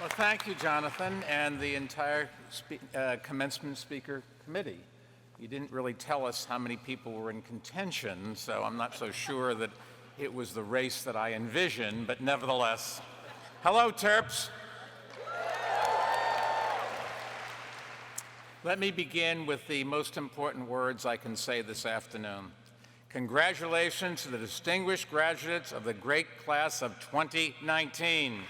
Well, thank you, Jonathan, and the entire commencement speaker committee. You didn't really tell us how many people were in contention, so I'm not so sure that it was the race that I envisioned, but nevertheless. Hello, Terps. Let me begin with the most important words I can say this afternoon. Congratulations to the distinguished graduates of the great class of 2019.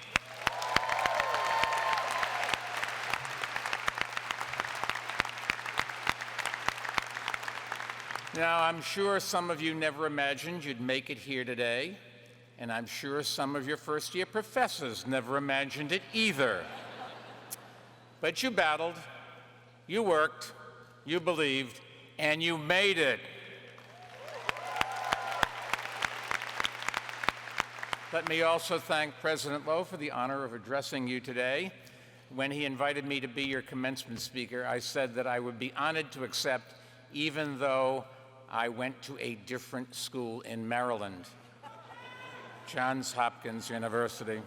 Now, I'm sure some of you never imagined you'd make it here today, and I'm sure some of your first-year professors never imagined it either. But you battled, you worked, you believed, and you made it. Let me also thank President Lowe for the honor of addressing you today. When he invited me to be your commencement speaker, I said that I would be honored to accept, even though I went to a different school in Maryland, Johns Hopkins University.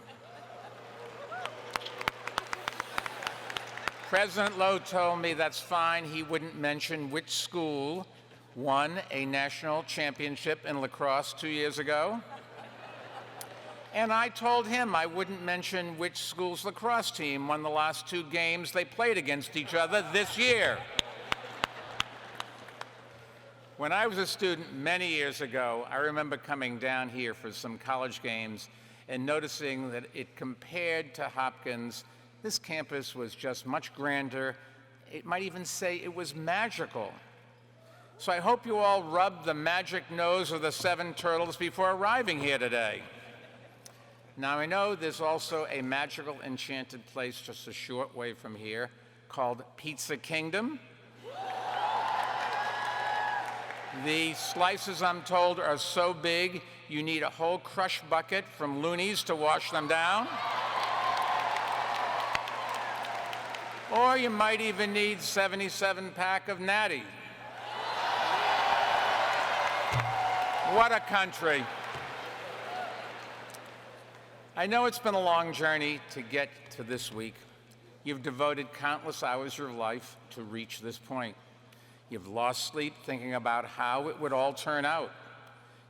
President Lowe told me that's fine. He wouldn't mention which school won a national championship in lacrosse 2 years ago. And I told him I wouldn't mention which school's lacrosse team won the last 2 games they played against each other this year. When I was a student many years ago, I remember coming down here for some college games and noticing that it compared to Hopkins, this campus was just much grander. It might even say it was magical. So I hope you all rubbed the magic nose of the 7 turtles before arriving here today. Now, I know there's also a magical, enchanted place just a short way from here called Pizza Kingdom. The slices, I'm told, are so big you need a whole crush bucket from Looney's to wash them down. Or you might even need 77-pack of Natty. What a country. I know it's been a long journey to get to this week. You've devoted countless hours of your life to reach this point. You've lost sleep thinking about how it would all turn out.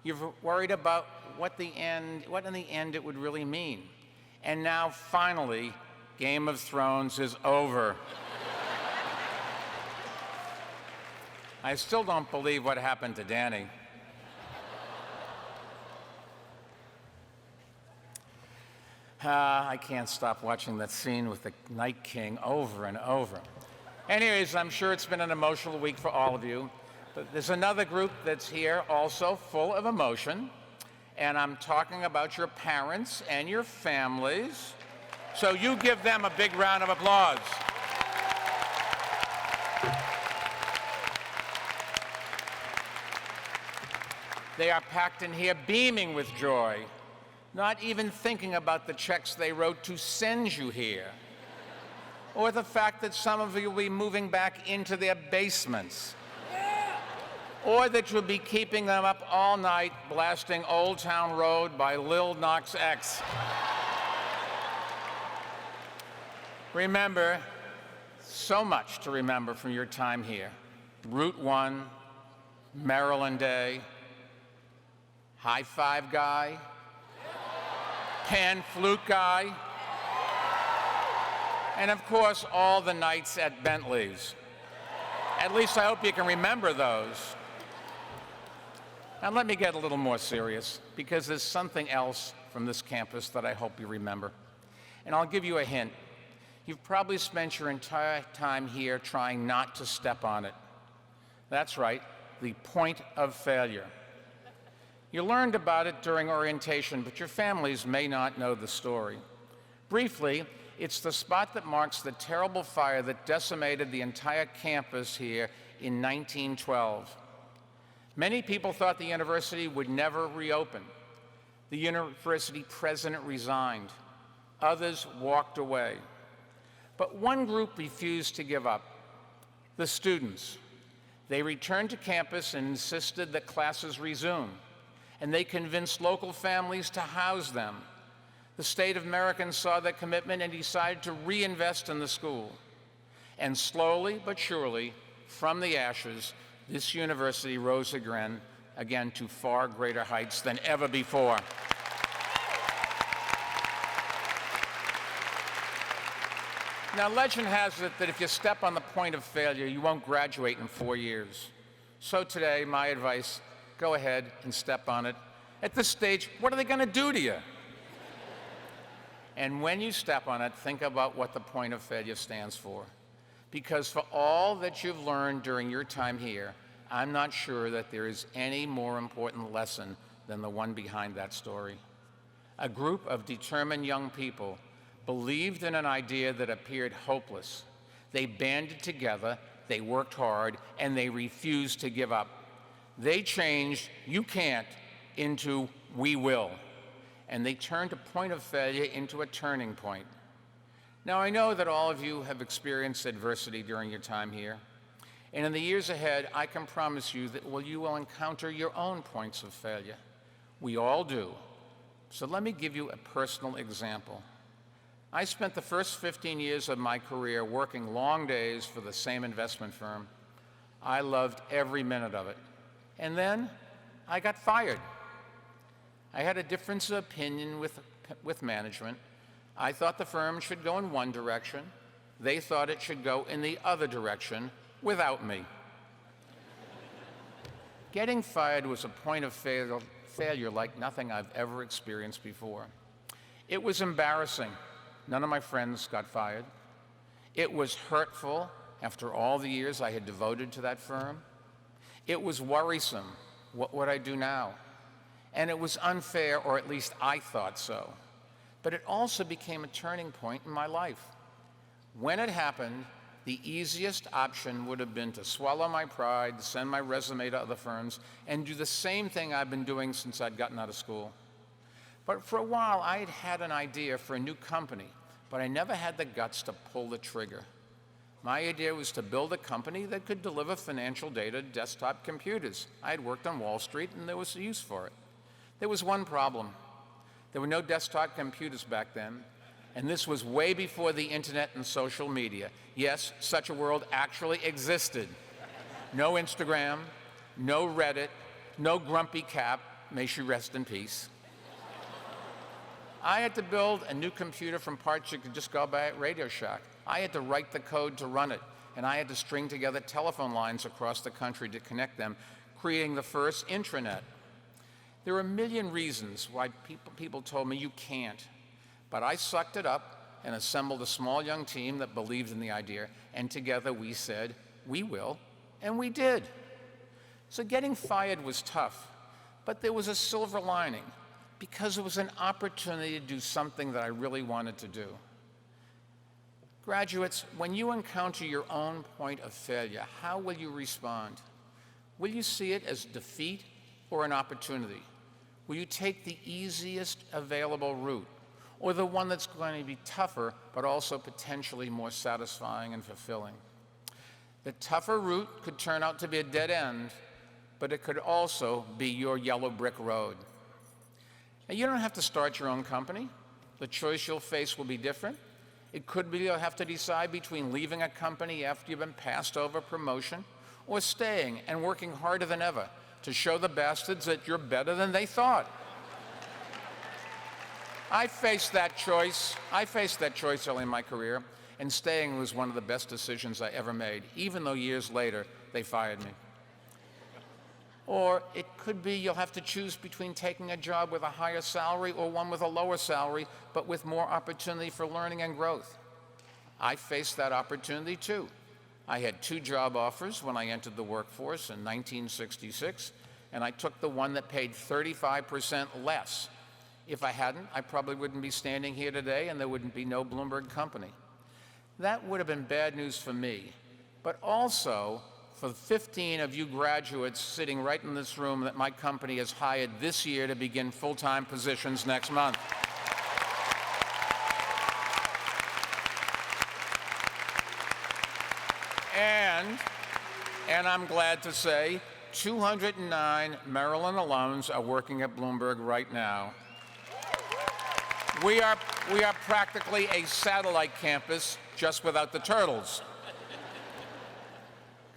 You've worried about what in the end it would really mean. And now, finally, Game of Thrones is over. I still don't believe what happened to Danny. I can't stop watching that scene with the Night King over and over. Anyways, I'm sure it's been an emotional week for all of you, but there's another group that's here also full of emotion, and I'm talking about your parents and your families, so you give them a big round of applause. They are packed in here beaming with joy, not even thinking about the checks they wrote to send you here, or the fact that some of you will be moving back into their basements, or that you'll be keeping them up all night blasting Old Town Road by Lil Nas X. Remember, so much to remember from your time here. Route 1, Maryland Day, High Five Guy, Pan Flute Guy, and of course, all the nights at Bentley's. At least I hope you can remember those. Now let me get a little more serious, because there's something else from this campus that I hope you remember. And I'll give you a hint. You've probably spent your entire time here trying not to step on it. That's right, the point of failure. You learned about it during orientation, but your families may not know the story. Briefly, it's the spot that marks the terrible fire that decimated the entire campus here in 1912. Many people thought the university would never reopen. The university president resigned. Others walked away. But one group refused to give up, the students. They returned to campus and insisted that classes resume, and they convinced local families to house them. The state of Americans saw that commitment and decided to reinvest in the school. And slowly but surely, from the ashes, this university rose again to far greater heights than ever before. Now, legend has it that if you step on the point of failure, you won't graduate in 4 years. So today, my advice, go ahead and step on it. At this stage, what are they going to do to you? And when you step on it, think about what the point of failure stands for. Because for all that you've learned during your time here, I'm not sure that there is any more important lesson than the one behind that story. A group of determined young people believed in an idea that appeared hopeless. They banded together, they worked hard, and they refused to give up. They changed "you can't" into "we will." And they turned a point of failure into a turning point. Now, I know that all of you have experienced adversity during your time here. And in the years ahead, I can promise you that you will encounter your own points of failure. We all do. So let me give you a personal example. I spent the first 15 years of my career working long days for the same investment firm. I loved every minute of it. And then I got fired. I had a difference of opinion with management. I thought the firm should go in one direction. They thought it should go in the other direction without me. Getting fired was a point of failure like nothing I've ever experienced before. It was embarrassing. None of my friends got fired. It was hurtful after all the years I had devoted to that firm. It was worrisome. What would I do now? And it was unfair, or at least I thought so. But it also became a turning point in my life. When it happened, the easiest option would have been to swallow my pride, send my resume to other firms, and do the same thing I've been doing since I'd gotten out of school. But for a while, I had had an idea for a new company, but I never had the guts to pull the trigger. My idea was to build a company that could deliver financial data to desktop computers. I had worked on Wall Street, and there was a use for it. There was one problem. There were no desktop computers back then, and this was way before the internet and social media. Yes, such a world actually existed. No Instagram, no Reddit, no Grumpy Cap, may she rest in peace. I had to build a new computer from parts you could just go buy at Radio Shack. I had to write the code to run it, and I had to string together telephone lines across the country to connect them, creating the first intranet. There were a million reasons why people told me you can't, but I sucked it up and assembled a small young team that believed in the idea, and together we said, we will, and we did. So getting fired was tough, but there was a silver lining, because it was an opportunity to do something that I really wanted to do. Graduates, when you encounter your own point of failure, how will you respond? Will you see it as defeat or an opportunity? Will you take the easiest available route, or the one that's going to be tougher, but also potentially more satisfying and fulfilling? The tougher route could turn out to be a dead end, but it could also be your yellow brick road. Now, you don't have to start your own company. The choice you'll face will be different. It could be you'll have to decide between leaving a company after you've been passed over promotion, or staying and working harder than ever to show the bastards that you're better than they thought. I faced that choice early in my career, and staying was one of the best decisions I ever made, even though years later they fired me. Or it could be you'll have to choose between taking a job with a higher salary or one with a lower salary, but with more opportunity for learning and growth. I faced that opportunity too. I had 2 job offers when I entered the workforce in 1966, and I took the one that paid 35% less. If I hadn't, I probably wouldn't be standing here today, and there wouldn't be no Bloomberg company. That would have been bad news for me, but also for 15 of you graduates sitting right in this room that my company has hired this year to begin full-time positions next month. And I'm glad to say 209 Maryland alums are working at Bloomberg right now. We are practically a satellite campus, just without the turtles.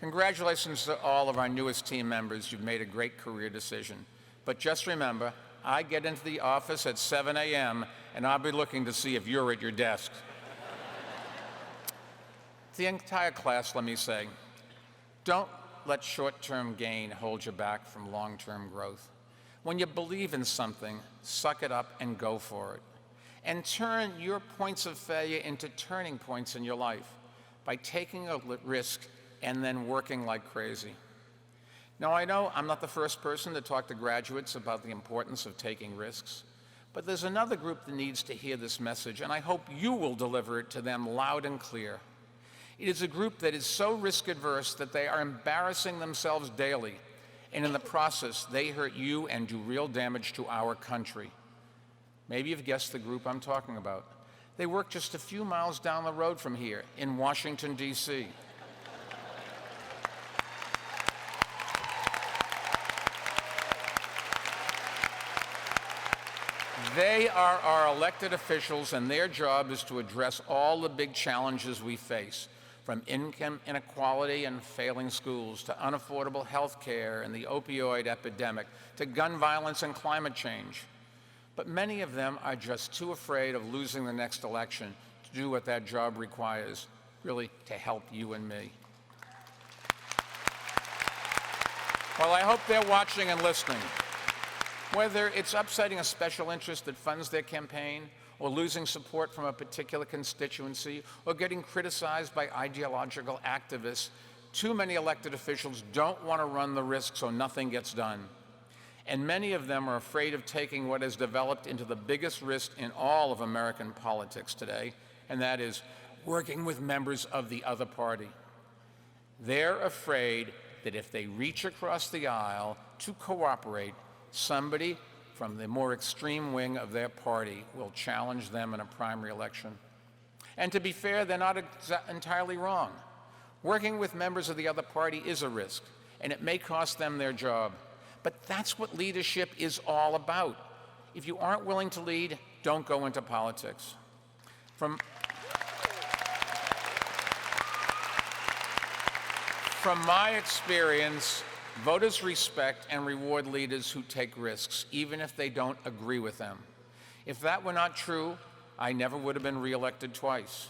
Congratulations to all of our newest team members. You've made a great career decision. But just remember, I get into the office at 7 a.m., and I'll be looking to see if you're at your desk. To the entire class, let me say, don't let short-term gain hold you back from long-term growth. When you believe in something, suck it up and go for it. And turn your points of failure into turning points in your life by taking a risk and then working like crazy. Now, I know I'm not the first person to talk to graduates about the importance of taking risks, but there's another group that needs to hear this message, and I hope you will deliver it to them loud and clear. It is a group that is so risk-averse that they are embarrassing themselves daily, and in the process, they hurt you and do real damage to our country. Maybe you've guessed the group I'm talking about. They work just a few miles down the road from here in Washington, D.C. They are our elected officials, and their job is to address all the big challenges we face, from income inequality and failing schools, to unaffordable health care and the opioid epidemic, to gun violence and climate change. But many of them are just too afraid of losing the next election to do what that job requires, really to help you and me. Well, I hope they're watching and listening. Whether it's upsetting a special interest that funds their campaign, or losing support from a particular constituency, or getting criticized by ideological activists, too many elected officials don't want to run the risk so nothing gets done. And many of them are afraid of taking what has developed into the biggest risk in all of American politics today, and that is working with members of the other party. They're afraid that if they reach across the aisle to cooperate, somebody from the more extreme wing of their party will challenge them in a primary election. And to be fair, they're not entirely wrong. Working with members of the other party is a risk, and it may cost them their job. But that's what leadership is all about. If you aren't willing to lead, don't go into politics. From my experience, voters respect and reward leaders who take risks, even if they don't agree with them. If that were not true, I never would have been reelected twice.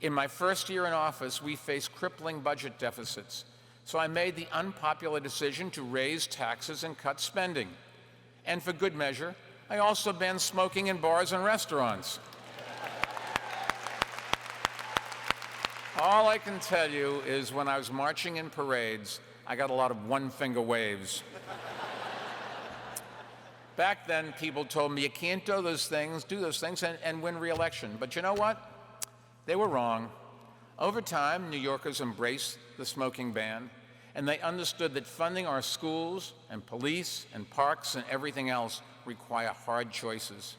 In my first year in office, we faced crippling budget deficits, so I made the unpopular decision to raise taxes and cut spending. And for good measure, I also banned smoking in bars and restaurants. All I can tell you is when I was marching in parades, I got a lot of one-finger waves. Back then, people told me you can't do those things, and win re-election. But you know what? They were wrong. Over time, New Yorkers embraced the smoking ban, and they understood that funding our schools and police and parks and everything else require hard choices.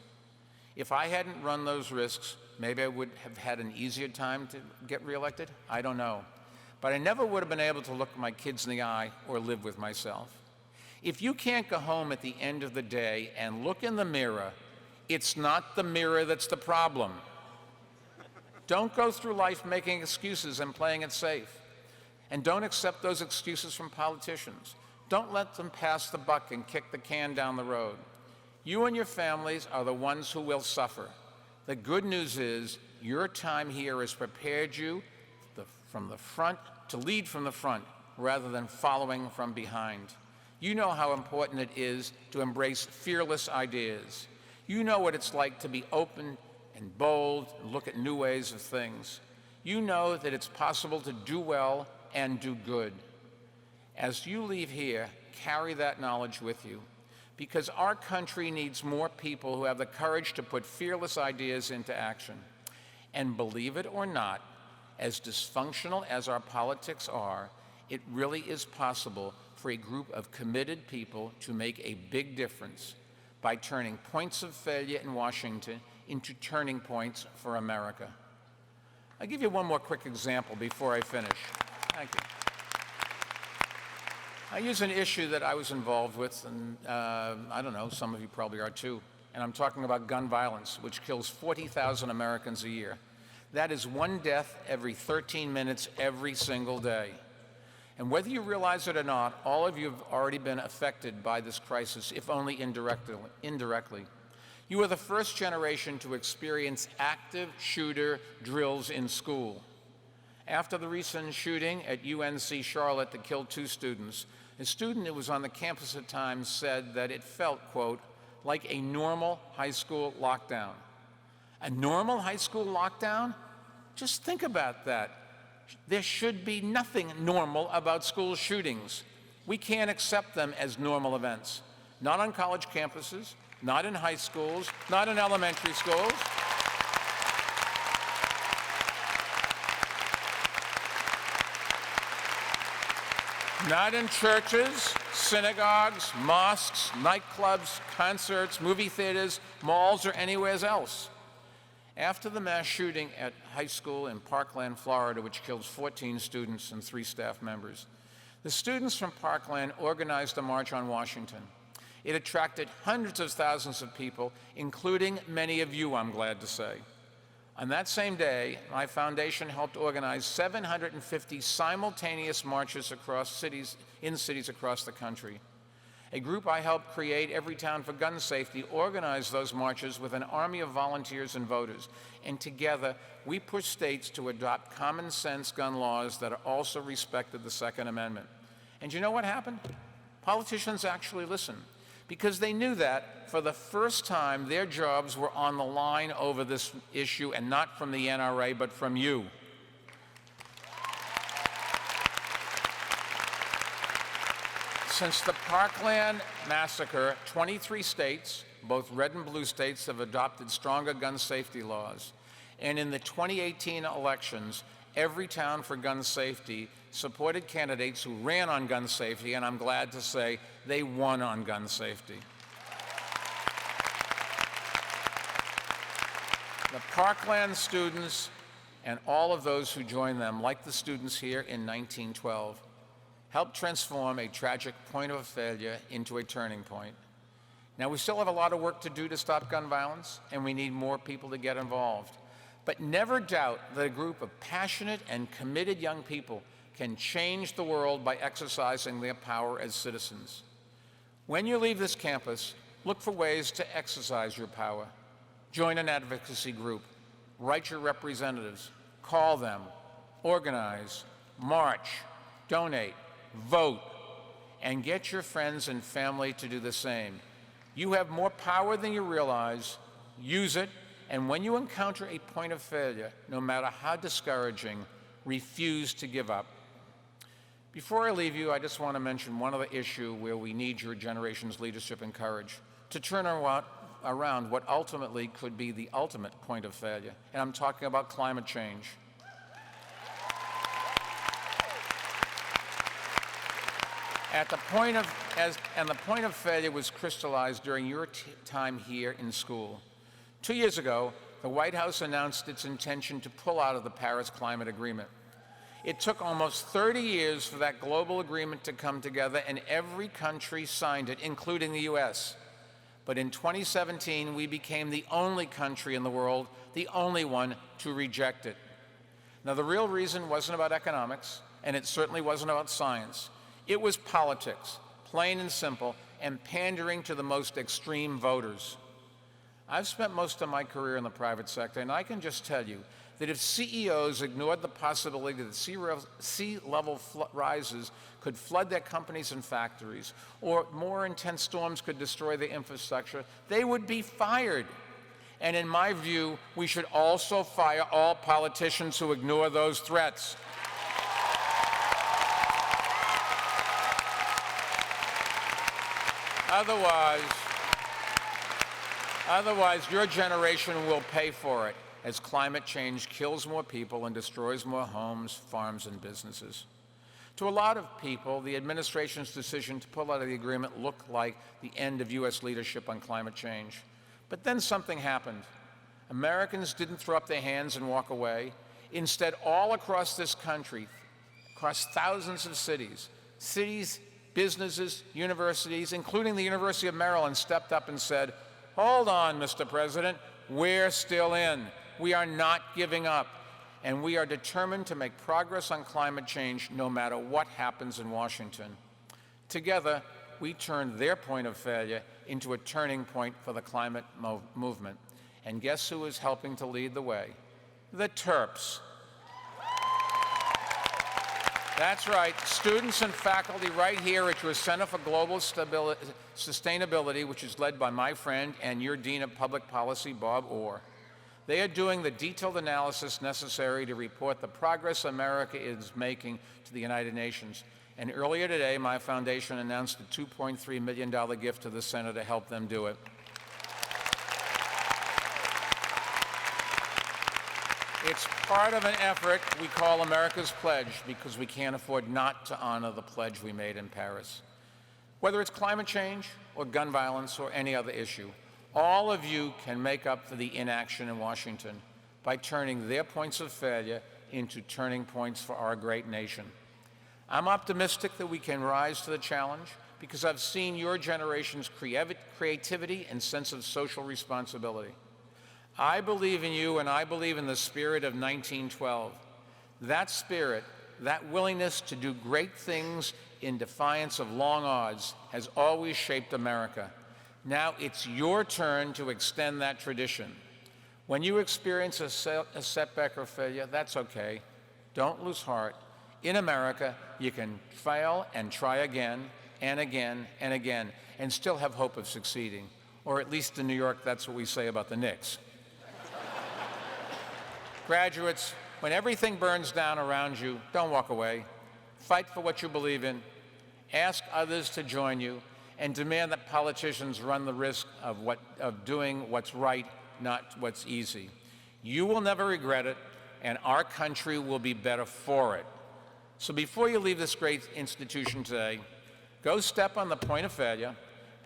If I hadn't run those risks, maybe I would have had an easier time to get reelected. I don't know. But I never would have been able to look my kids in the eye or live with myself. If you can't go home at the end of the day and look in the mirror, it's not the mirror that's the problem. Don't go through life making excuses and playing it safe. And don't accept those excuses from politicians. Don't let them pass the buck and kick the can down the road. You and your families are the ones who will suffer. The good news is your time here has prepared you to lead from the front rather than following from behind. You know how important it is to embrace fearless ideas. You know what it's like to be open and bold and look at new ways of things. You know that it's possible to do well and do good. As you leave here, carry that knowledge with you, because our country needs more people who have the courage to put fearless ideas into action. And believe it or not, as dysfunctional as our politics are, it really is possible for a group of committed people to make a big difference by turning points of failure in Washington into turning points for America. I'll give you one more quick example before I finish. Thank you. I use an issue that I was involved with, and I don't know, some of you probably are too. and I'm talking about gun violence, which kills 40,000 Americans a year. That is one death every 13 minutes every single day. And whether you realize it or not, all of you have already been affected by this crisis, if only indirectly. You are the first generation to experience active shooter drills in school. After the recent shooting at UNC Charlotte that killed 2 students, a student who was on the campus at times said that it felt, quote, like a normal high school lockdown. A normal high school lockdown? Just think about that. There should be nothing normal about school shootings. We can't accept them as normal events. Not on college campuses, not in high schools, not in elementary schools. Not in churches, synagogues, mosques, nightclubs, concerts, movie theaters, malls, or anywhere else. After the mass shooting at high school in Parkland, Florida, which killed 14 students and 3 staff members, the students from Parkland organized a march on Washington. It attracted hundreds of thousands of people, including many of you, I'm glad to say. On that same day, my foundation helped organize 750 simultaneous marches in cities across the country. A group I helped create, Every Town for Gun Safety, organized those marches with an army of volunteers and voters. And together, we pushed states to adopt common sense gun laws that also respected the Second Amendment. And you know what happened? Politicians actually listened, because they knew that for the first time their jobs were on the line over this issue, and not from the NRA, but from you. Since the Parkland massacre, 23 states, both red and blue states, have adopted stronger gun safety laws. And in the 2018 elections, Every Town for Gun Safety supported candidates who ran on gun safety, and I'm glad to say they won on gun safety. The Parkland students and all of those who joined them, like the students here in 1912, helped transform a tragic point of failure into a turning point. Now, we still have a lot of work to do to stop gun violence, and we need more people to get involved. But never doubt that a group of passionate and committed young people can change the world by exercising their power as citizens. When you leave this campus, look for ways to exercise your power. Join an advocacy group, write your representatives, call them, organize, march, donate, vote, and get your friends and family to do the same. You have more power than you realize. Use it, and when you encounter a point of failure, no matter how discouraging, refuse to give up. Before I leave you, I just want to mention one other issue where we need your generation's leadership and courage to turn around what ultimately could be the ultimate point of failure, and I'm talking about climate change. The point of failure was crystallized during your time here in school. 2 years ago, the White House announced its intention to pull out of the Paris Climate Agreement. It took almost 30 years for that global agreement to come together, and every country signed it, including the US. But in 2017, we became the only country in the world, the only one, to reject it. Now, the real reason wasn't about economics, and it certainly wasn't about science. It was politics, plain and simple, and pandering to the most extreme voters. I've spent most of my career in the private sector, and I can just tell you that if CEOs ignored the possibility that sea level rises could flood their companies and factories, or more intense storms could destroy their infrastructure, they would be fired. And in my view, we should also fire all politicians who ignore those threats. Otherwise, your generation will pay for it as climate change kills more people and destroys more homes, farms, and businesses. To a lot of people, the administration's decision to pull out of the agreement looked like the end of U.S. leadership on climate change. But then something happened. Americans didn't throw up their hands and walk away. Instead, all across this country, across thousands of cities, businesses, universities, including the University of Maryland, stepped up and said, Hold on, Mr. President. We're still in. We are not giving up. And we are determined to make progress on climate change no matter what happens in Washington. Together, we turn their point of failure into a turning point for the climate movement. And guess who is helping to lead the way? The Terps. That's right, students and faculty right here at your Center for Global Sustainability, which is led by my friend and your Dean of Public Policy, Bob Orr. They are doing the detailed analysis necessary to report the progress America is making to the United Nations. And earlier today, my foundation announced a $2.3 million gift to the Center to help them do it. It's part of an effort we call America's Pledge because we can't afford not to honor the pledge we made in Paris. Whether it's climate change or gun violence or any other issue, all of you can make up for the inaction in Washington by turning their points of failure into turning points for our great nation. I'm optimistic that we can rise to the challenge because I've seen your generation's creativity and sense of social responsibility. I believe in you, and I believe in the spirit of 1912. That spirit, that willingness to do great things in defiance of long odds, has always shaped America. Now it's your turn to extend that tradition. When you experience a setback or failure, that's okay. Don't lose heart. In America, you can fail and try again and again and again and still have hope of succeeding. Or at least in New York, that's what we say about the Knicks. Graduates, when everything burns down around you, don't walk away. Fight for what you believe in. Ask others to join you, and demand that politicians run the risk of doing what's right, not what's easy. You will never regret it, and our country will be better for it. So before you leave this great institution today, go step on the point of failure,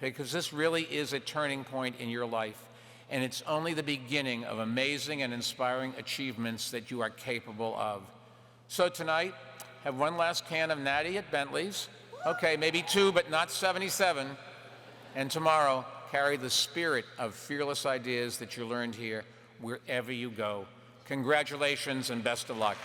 because this really is a turning point in your life. And it's only the beginning of amazing and inspiring achievements that you are capable of. So tonight, have one last can of Natty at Bentley's. Okay, maybe two, but not 77. And tomorrow, carry the spirit of fearless ideas that you learned here wherever you go. Congratulations and best of luck.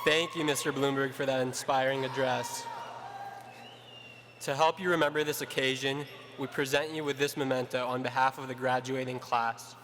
Thank you, Mr. Bloomberg, for that inspiring address. To help you remember this occasion, we present you with this memento on behalf of the graduating class.